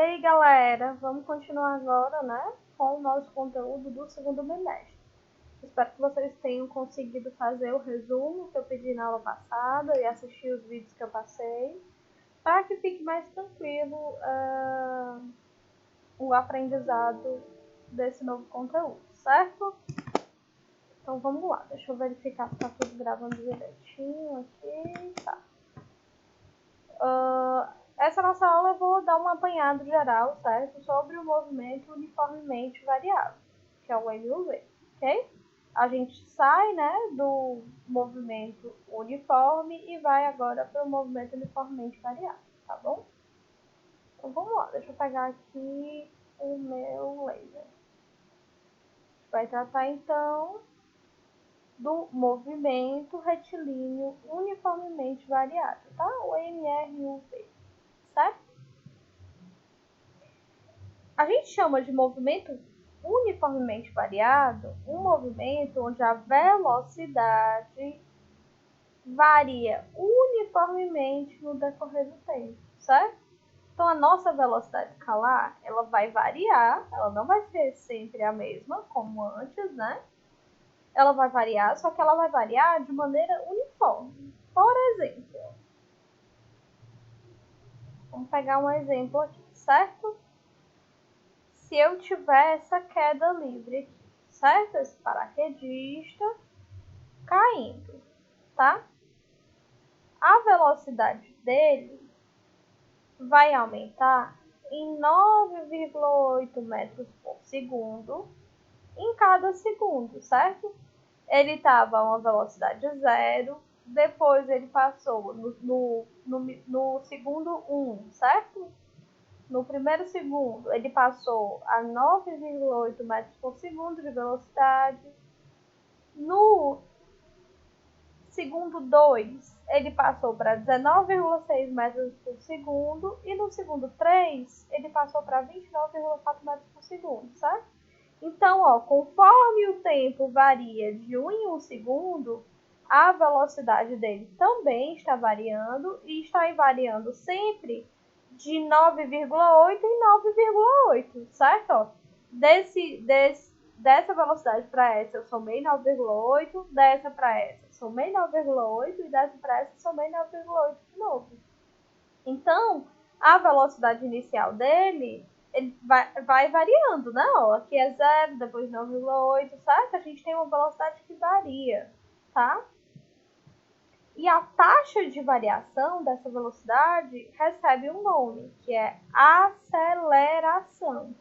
aí, galera, vamos continuar agora, né, com o nosso conteúdo do segundo bimestre. Espero que vocês tenham conseguido fazer o resumo que eu pedi na aula passada e assistir os vídeos que eu passei, para que fique mais tranquilo o aprendizado desse novo conteúdo, certo? Então vamos lá, deixa eu verificar se está tudo gravando direitinho aqui, tá. Essa nossa aula eu vou dar um apanhado geral, certo? Sobre o movimento uniformemente variável, que é o MUV, ok? A gente sai, né, do movimento uniforme e vai agora para o movimento uniformemente variável, tá bom? Então vamos lá, deixa eu pegar aqui o meu laser. A gente vai tratar então do movimento retilíneo uniformemente variável, tá? O MRUV, certo? A gente chama de movimento uniformemente variado um movimento onde a velocidade varia uniformemente no decorrer do tempo, certo? Então, a nossa velocidade escalar, ela vai variar, ela não vai ser sempre a mesma, como antes, né? Ela vai variar, só que ela vai variar de maneira uniforme. Por exemplo, vamos pegar um exemplo aqui, certo? Se eu tiver essa queda livre aqui, certo? Esse paraquedista caindo, tá? A velocidade dele vai aumentar em 9,8 metros por segundo em cada segundo, certo? Ele estava a uma velocidade 0, depois ele passou no segundo 1, certo? No primeiro segundo, ele passou a 9,8 metros por segundo de velocidade. No segundo 2, ele passou para 19,6 metros por segundo. E no segundo 3, ele passou para 29,4 metros por segundo, certo? Então, ó, conforme o tempo varia de 1 em 1 segundo, a velocidade dele também está variando e está variando sempre de 9,8 em 9,8, certo? Ó, dessa velocidade para essa eu somei 9,8, dessa para essa somei 9,8 e dessa para essa somei 9,8 de novo. Então, a velocidade inicial dele ele vai variando, né? Ó, aqui é 0, depois 9,8, certo? A gente tem uma velocidade que varia, tá? E a taxa de variação dessa velocidade recebe um nome, que é aceleração.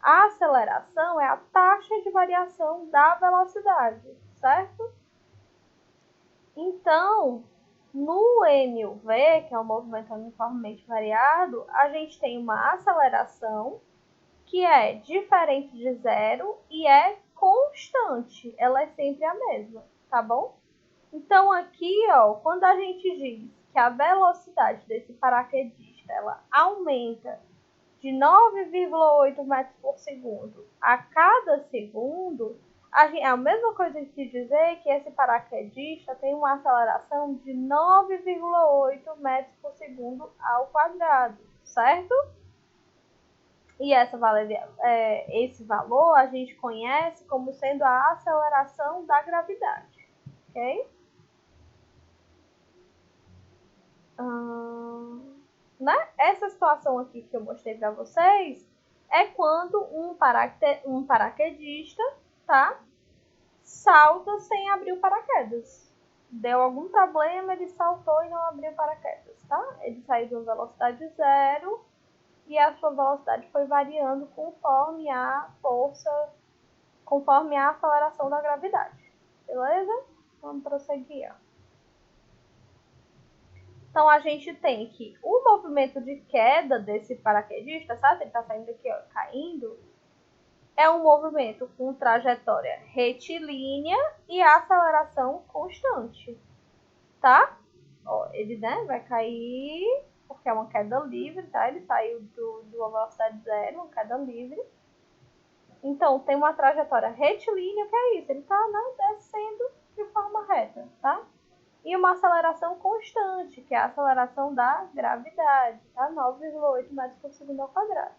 A aceleração é a taxa de variação da velocidade, certo? Então, no MUV, que é o movimento uniformemente variado, a gente tem uma aceleração que é diferente de 0 e é constante. Ela é sempre a mesma, tá bom? Então, aqui, ó, quando a gente diz que a velocidade desse paraquedista ela aumenta de 9,8 metros por segundo a cada segundo, é a mesma coisa que dizer que esse paraquedista tem uma aceleração de 9,8 metros por segundo ao quadrado, certo? E esse valor a gente conhece como sendo a aceleração da gravidade, ok? Né? Essa situação aqui que eu mostrei para vocês é quando um paraquedista, tá, salta sem abrir o paraquedas. Deu algum problema, ele saltou e não abriu o paraquedas, tá? Ele saiu de uma velocidade 0 e a sua velocidade foi variando conforme a força, conforme a aceleração da gravidade. Beleza? Vamos prosseguir, ó. Então, a gente tem que o movimento de queda desse paraquedista, sabe? Ele está saindo aqui, ó, caindo. É um movimento com trajetória retilínea e aceleração constante, tá? Ó, ele, né, vai cair, porque é uma queda livre, tá? Ele saiu de uma velocidade 0, uma queda livre. Então, tem uma trajetória retilínea, que é isso? Ele está, né, descendo de forma reta, tá? E uma aceleração constante, que é a aceleração da gravidade, tá? 9,8 metros por segundo ao quadrado.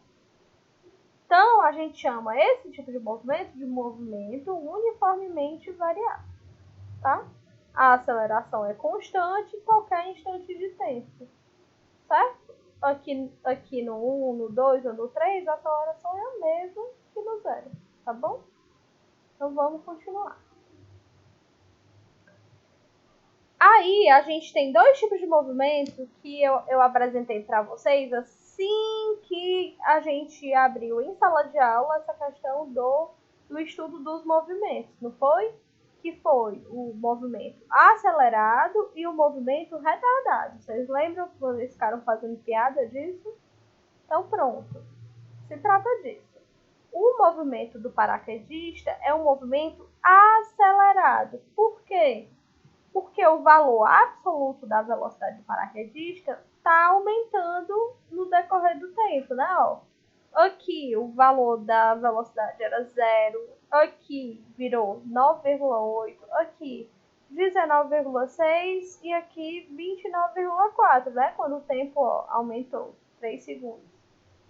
Então, a gente chama esse tipo de movimento uniformemente variável, tá? A aceleração é constante em qualquer instante de tempo, certo? Aqui no 1, no 2 ou no 3, a aceleração é a mesma que no 0, tá bom? Então, vamos continuar. Aí, a gente tem dois tipos de movimento que eu apresentei para vocês assim que a gente abriu em sala de aula essa questão do estudo dos movimentos, não foi? Que foi o movimento acelerado e o movimento retardado. Vocês lembram que vocês ficaram fazendo piada disso? Então, pronto. Se trata disso. O movimento do paraquedista é um movimento acelerado. Por quê? Porque o valor absoluto da velocidade do paraquedista está aumentando no decorrer do tempo, né? Ó, aqui o valor da velocidade era 0, aqui virou 9,8, aqui 19,6 e aqui 29,4, né? Quando o tempo aumentou 3 segundos,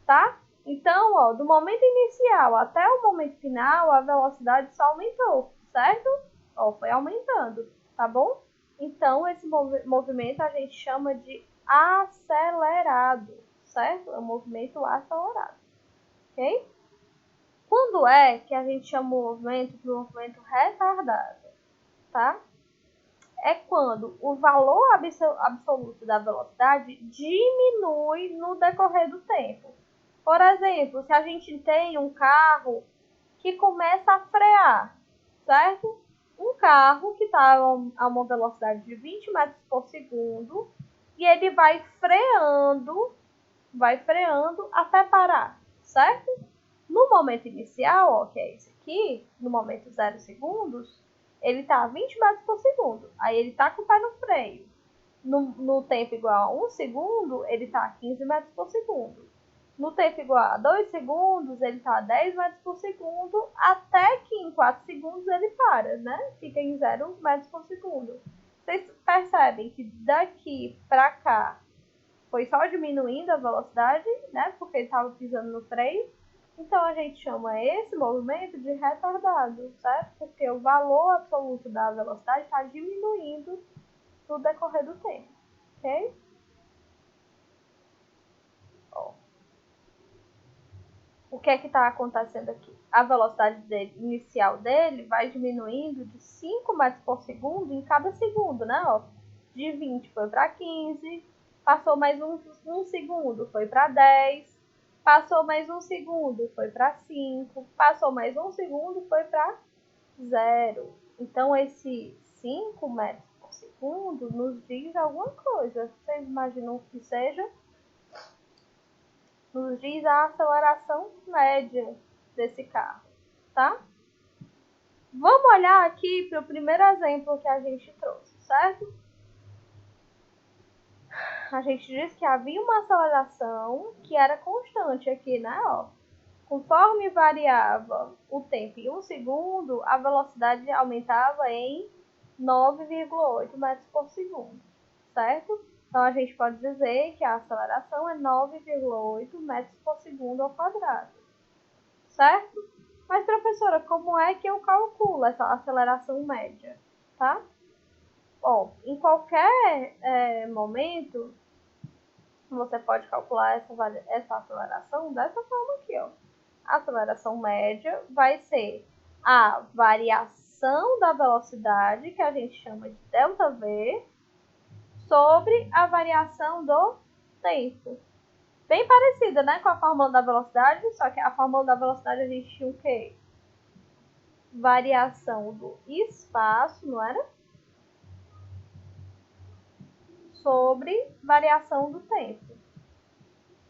tá? Então, ó, do momento inicial até o momento final, a velocidade só aumentou, certo? Ó, foi aumentando, tá bom? Então, esse movimento a gente chama de acelerado, certo? É um movimento acelerado, ok? Quando é que a gente chama o movimento de movimento retardado, tá? É quando o valor absoluto da velocidade diminui no decorrer do tempo. Por exemplo, se a gente tem um carro que começa a frear, certo? Um carro que está a uma velocidade de 20 metros por segundo e ele vai freando até parar, certo? No momento inicial, ó, que é esse aqui, no momento 0 segundos, ele está a 20 metros por segundo. Aí ele está com o pé no freio. No tempo igual a 1 segundo, ele está a 15 metros por segundo. No tempo igual a 2 segundos, ele está a 10 metros por segundo, até que em 4 segundos ele para, né? Fica em 0 metros por segundo. Vocês percebem que daqui para cá foi só diminuindo a velocidade, né? Porque ele estava pisando no freio. Então, a gente chama esse movimento de retardado, certo? Porque o valor absoluto da velocidade está diminuindo no decorrer do tempo, ok? Ó. O que é que está acontecendo aqui? A velocidade inicial dele vai diminuindo de 5 metros por segundo em cada segundo, né? Ó, de 20 foi para 15, passou mais um segundo, foi para 10, passou mais um segundo, foi para 5, passou mais um segundo, foi para 0. Então, esse 5 metros por segundo nos diz alguma coisa. Vocês imaginam que seja? Nos diz a aceleração média desse carro, tá? Vamos olhar aqui para o primeiro exemplo que a gente trouxe, certo? A gente disse que havia uma aceleração que era constante aqui, né? Ó, conforme variava o tempo em 1 segundo, a velocidade aumentava em 9,8 metros por segundo, certo? Então, a gente pode dizer que a aceleração é 9,8 metros por segundo ao quadrado, certo? Mas, professora, como é que eu calculo essa aceleração média, tá? Bom, em qualquer momento, você pode calcular essa aceleração dessa forma aqui, ó. A aceleração média vai ser a variação da velocidade, que a gente chama de ΔV, sobre a variação do tempo. Bem parecida, né, com a fórmula da velocidade, só que a fórmula da velocidade a gente tinha o quê? Variação do espaço, não era? Sobre variação do tempo.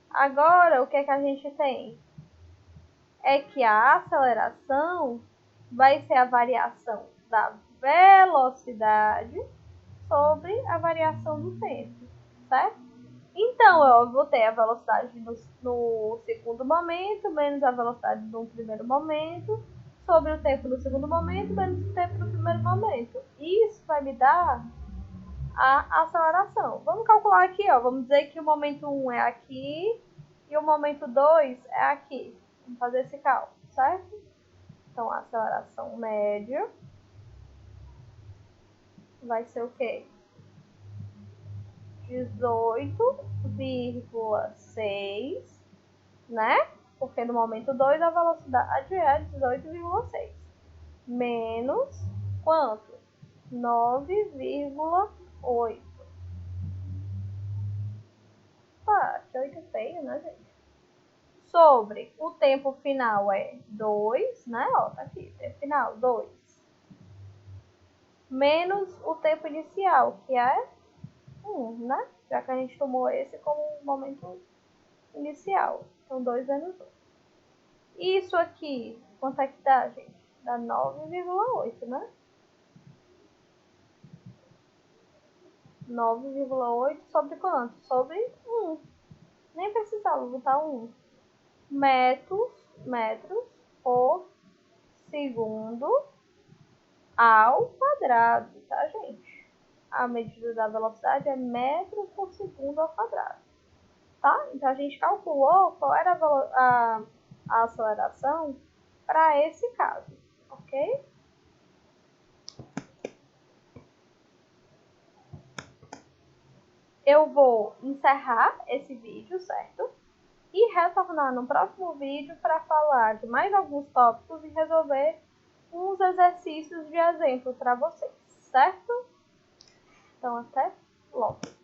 Agora, o que é que a gente tem? É que a aceleração vai ser a variação da velocidade sobre a variação do tempo, certo? Então, eu vou ter a velocidade no segundo momento, menos a velocidade no primeiro momento, sobre o tempo no segundo momento, menos o tempo no primeiro momento. Isso vai me dar a aceleração. Vamos calcular aqui, ó. Vamos dizer que o momento 1 é aqui e o momento 2 é aqui. Vamos fazer esse cálculo, certo? Então, a aceleração média vai ser o quê? 18,6, né? Porque no momento 2 a velocidade é 18,6. Menos quanto? 9,8. Ah, que 8 feio, né, gente? Sobre o tempo final é 2, né? Ó, tá aqui, tempo final, 2. Menos o tempo inicial, que é 1, né? Já que a gente tomou esse como momento inicial. Então, 2 menos 1. Isso aqui, quanto é que dá, gente? Dá 9,8, né? 9,8 sobre quanto? Sobre 1. Nem precisava botar 1. Metros por segundo ao quadrado, tá, gente? A medida da velocidade é metros por segundo ao quadrado, tá? Então, a gente calculou qual era a aceleração para esse caso, ok? Eu vou encerrar esse vídeo, certo? E retornar no próximo vídeo para falar de mais alguns tópicos e resolver uns exercícios de exemplo para vocês, certo? Então, até logo!